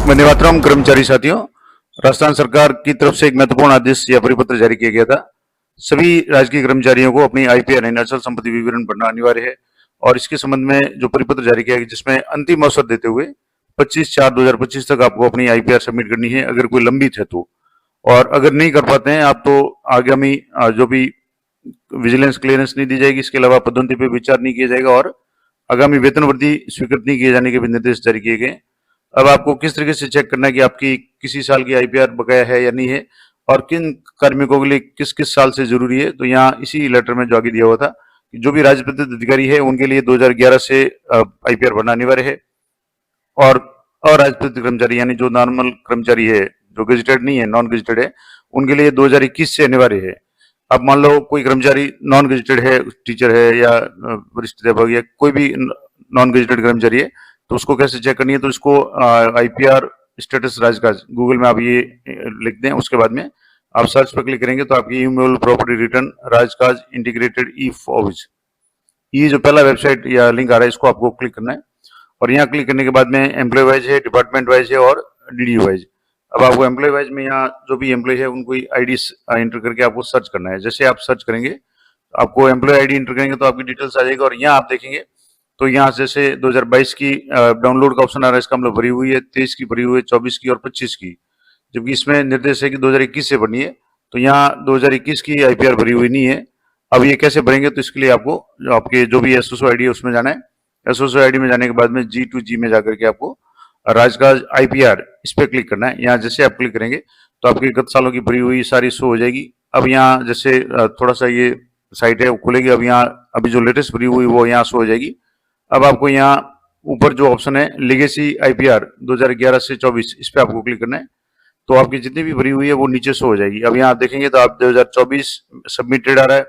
वंदे मातरम। कर्मचारी साथियों, राजस्थान सरकार की तरफ से एक महत्वपूर्ण आदेश या परिपत्र जारी किया गया था। सभी राजकीय कर्मचारियों को अपनी आईपीआर यानी अचल संपत्ति विवरण भरना अनिवार्य है और इसके संबंध में जो परिपत्र जारी किया गया जिसमें अंतिम अवसर देते हुए 25/4/2025 तक आपको अपनी आईपीआर सबमिट करनी है अगर कोई लंबित है तो। और अगर नहीं कर पाते हैं आप तो आगामी जो भी विजिलेंस क्लियरेंस नहीं दी जाएगी, इसके अलावा पदोन्नति पे विचार नहीं किया जाएगा और आगामी वेतन वृद्धि स्वीकृत नहीं किए जाने के भी निर्देश जारी किए गए। अब आपको किस तरीके से चेक करना है कि आपकी किसी साल की आईपीआर बकाया है या नहीं है और किन कार्मिकों के लिए किस किस साल से जरूरी है, तो यहाँ इसी लेटर में जो आगे दिया हुआ था कि जो भी राजपत्रित अधिकारी है उनके लिए 2011 से आईपीआर भरना अनिवार्य है और अराजपत्रित कर्मचारी यानी जो नॉर्मल कर्मचारी है, जो गेजेटेड नहीं है, नॉन गेजेटेड है, उनके लिए 2021 से अनिवार्य है। अब मान लो कोई कर्मचारी नॉन गेजेटेड है, टीचर है या वरिष्ठ अध्यापक या कोई भी नॉन गेजेटेड कर्मचारी है, तो उसको कैसे चेक करनी है, तो इसको आईपीआर स्टेटस राजकाज गूगल में आप ये लिख दें, उसके बाद में आप सर्च पर क्लिक करेंगे तो आपकी ईमेल प्रॉपर्टी रिटर्न राजकाज इंटीग्रेटेड ई फॉर्म्स, ये जो पहला वेबसाइट या लिंक आ रहा है इसको आपको क्लिक करना है और यहाँ क्लिक करने के बाद में एम्प्लॉय वाइज है, डिपार्टमेंट वाइज है और डीडी वाइज। अब आपको एम्प्लॉय वाइज में यहाँ जो भी एम्प्लॉय है उनको आईडी एंटर करके आपको सर्च करना है। जैसे आप सर्च करेंगे तो आपको एम्प्लॉय आईडी एंटर करेंगे तो आपकी डिटेल्स आ जाएगी और यहाँ आप देखेंगे तो यहाँ जैसे 2022 की डाउनलोड का ऑप्शन आ रहा है, इसका मतलब भरी हुई है, 23 की भरी हुई है, 24 की और 25 की, जबकि इसमें निर्देश है कि 2021 से भरनी है। तो यहाँ 2021 की आईपीआर भरी हुई नहीं है। अब ये कैसे भरेंगे, तो इसके लिए आपको आपके जो भी एसओसो आईडी है उसमें जाना है। एसओसो आईडी में जाने के बाद में G2G में जाकर के आपको राजकाज आईपीआर इस पे क्लिक करना है। यहाँ जैसे आप क्लिक करेंगे तो आपकी गत सालों की भरी हुई सारी शो हो जाएगी। अब यहाँ जैसे थोड़ा सा ये साइट है वो खुलेगी, अब यहाँ अभी जो लेटेस्ट भरी हुई वो यहाँ शो हो जाएगी। अब आपको यहाँ ऊपर जो ऑप्शन है लेगेसी आईपीआर 2011 से 24, इस पे आपको क्लिक करना है तो आपकी जितनी भी भरी हुई है वो नीचे शो हो जाएगी। अब यहाँ आप देखेंगे तो आप 2024 सबमिटेड आ रहा है,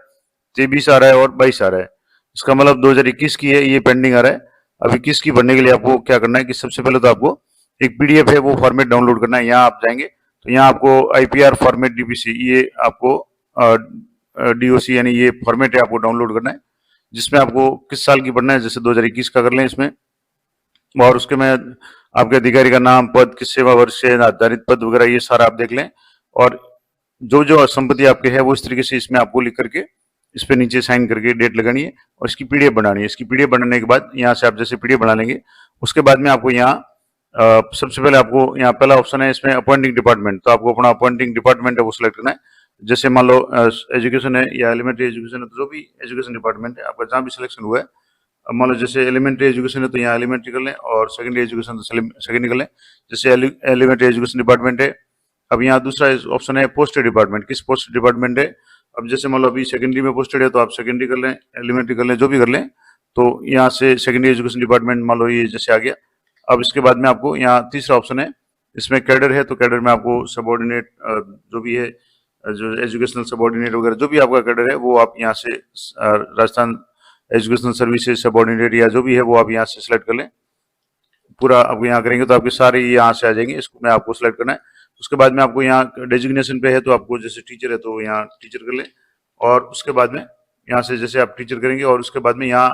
23 आ रहा है और 22 आ रहा है। इसका मतलब 2021 की है, ये पेंडिंग आ रहा है। अब 21 की भरने के लिए आपको क्या करना है कि सबसे पहले तो आपको एक पीडीएफ है वो फॉर्मेट डाउनलोड करना है। यहाँ आप जाएंगे तो यहाँ आपको आईपीआर फॉर्मेट डीपीसी, ये आपको डीओसी यानी ये फॉर्मेट है आपको डाउनलोड करना है, जिसमें आपको किस साल की भरना है, जैसे 2021 का कर लें इसमें, और उसके में आपके अधिकारी का नाम, पद, किस सेवा वर्ष से आधारित पद वगैरह ये सारा आप देख लें और जो जो संपत्ति आपके है वो इस तरीके से इसमें आपको लिख करके इस पे नीचे साइन करके डेट लगानी है और इसकी पीडीएफ बनानी है। इसकी पीडीएफ बनाने के बाद यहाँ से आप जैसे पीडीएफ बना लेंगे उसके बाद में आपको यहाँ सबसे पहले आपको यहाँ पहला ऑप्शन है इसमें अपॉइंटिंग डिपार्टमेंट, तो आपको अपना अपॉइंटिंग डिपार्टमेंट है वो सिलेक्ट करना है। जैसे मान लो एजुकेशन है या एलिमेंट्री एजुकेशन है, तो जो भी एजुकेशन डिपार्टमेंट है आपका जहाँ भी सिलेक्शन हुआ है, अब मान लो जैसे एलिमेंट्री एजुकेशन है तो यहाँ एलिमेंट्री कर लें और सेकेंडरी एजुकेशन तो सेकेंडरी कर लें। जैसे एलिमेंट्री एजुकेशन डिपार्टमेंट है, अब यहाँ दूसरा ऑप्शन है पोस्टेड डिपार्टमेंट, किस पोस्ट डिपार्टमेंट है। अब जैसे मान लो अभी सेकेंडरी में पोस्टेड है तो आप सेकेंडरी कर लें, एलिमेंट्री कर लें, जो भी कर लें। तो यहाँ से सेकेंडरी एजुकेशन डिपार्टमेंट मान लो ये जैसे आ गया। अब इसके बाद में आपको यहाँ तीसरा ऑप्शन है, इसमें कैडर है तो कैडर में आपको सबॉर्डिनेट जो भी है, जो एजुकेशनल सबॉर्डिनेट वगैरह जो भी आपका कैडर है वो आप यहाँ से राजस्थान एजुकेशनल सर्विसेज सबॉर्डिनेट या जो भी है वो आप यहाँ से सिलेक्ट कर लें। पूरा आपको यहाँ करेंगे तो आपके सारे यहाँ से आ जाएंगे, इसको में आपको सिलेक्ट करना है। उसके बाद में आपको यहाँ डेजिग्नेशन पे है तो आपको जैसे टीचर है तो यहाँ टीचर कर लें और उसके बाद में यहाँ से जैसे आप टीचर करेंगे और उसके बाद में यहाँ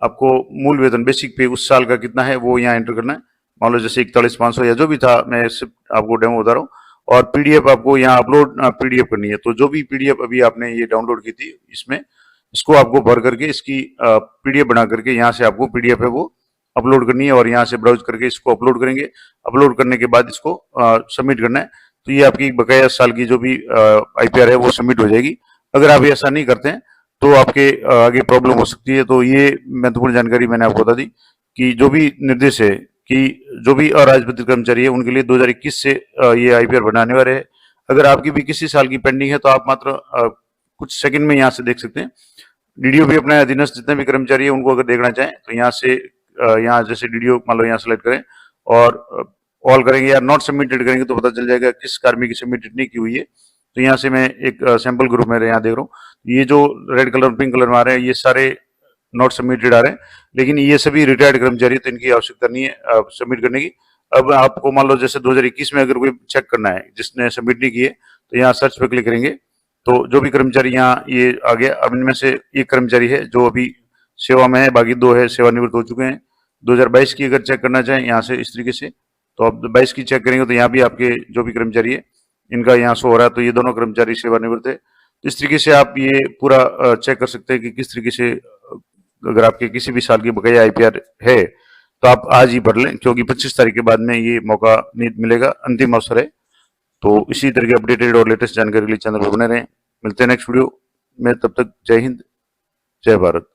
आपको मूल वेतन बेसिक पे उस साल का कितना है वो यहाँ एंटर करना है। मान लो जैसे 41,500 या जो भी था, मैं सिर्फ आपको डेमो बता रहा हूँ। और पीडीएफ आपको यहाँ अपलोड पीडीएफ करनी है, तो जो भी पीडीएफ अभी आपने ये डाउनलोड की थी इसमें इसको आपको भर करके इसकी पीडीएफ बना करके यहाँ से आपको पीडीएफ है वो अपलोड करनी है और यहाँ से ब्राउज करके इसको अपलोड करेंगे। अपलोड करने के बाद इसको सबमिट करना है, तो ये आपकी बकाया साल की जो भी आईपीआर है वो सबमिट हो जाएगी। अगर आप ऐसा नहीं करते हैं तो आपके आगे प्रॉब्लम हो सकती है। तो ये महत्वपूर्ण जानकारी मैंने आपको बता दी कि जो भी निर्देश है कि जो भी अराजपत्रित कर्मचारी है उनके लिए 2021 से ये आईपीआर बनाने वाले है। अगर आपकी भी किसी साल की पेंडिंग है तो आप मात्र कुछ सेकंड में यहाँ से देख सकते हैं। डीडीओ भी अपने अधीनस्थ जितने भी कर्मचारी है उनको अगर देखना चाहें तो यहाँ से यहाँ जैसे डीडीओ मान लो यहाँ सेलेक्ट करें और ऑल करेंगे या नॉट सबमिटेड करेंगे तो पता चल जाएगा किस कार्मिक की सबमिटेड नहीं की हुई है। तो यहाँ से मैं एक सैंपल ग्रुप में यहाँ देख रहा हूँ, ये जो रेड कलर पिंक कलर में आ रहे हैं ये सारे नॉट सबमिटेड आ रहे हैं, लेकिन ये सभी रिटायर्ड कर्मचारी तो इनकी आवश्यकता नहीं है सबमिट करने की। अब आपको मान लो जैसे 2021 में अगर कोई चेक करना है जिसने सबमिट नहीं किए तो यहाँ सर्च पे क्लिक करेंगे तो जो भी कर्मचारी यहाँ ये आ गया। अब इनमें से एक कर्मचारी है जो अभी सेवा में है, बाकी 2 है सेवानिवृत्त हो चुके हैं। 2022 की अगर चेक करना चाहें यहाँ से इस तरीके से तो आप 22 की चेक करेंगे तो यहाँ भी आपके जो भी कर्मचारी है इनका यहाँ शो हो रहा है, तो ये दोनों कर्मचारी सेवानिवृत्त है। तो इस तरीके से आप ये पूरा चेक कर सकते हैं कि किस तरीके से अगर आपके किसी भी साल की बकाया आईपीआर है तो आप आज ही भर लें, क्योंकि 25 तारीख के बाद में ये मौका नहीं मिलेगा, अंतिम अवसर है। तो इसी तरह के अपडेटेड और लेटेस्ट जानकारी के लिए चैनल पर बने रहें। मिलते हैं नेक्स्ट वीडियो में, तब तक जय हिंद, जय भारत।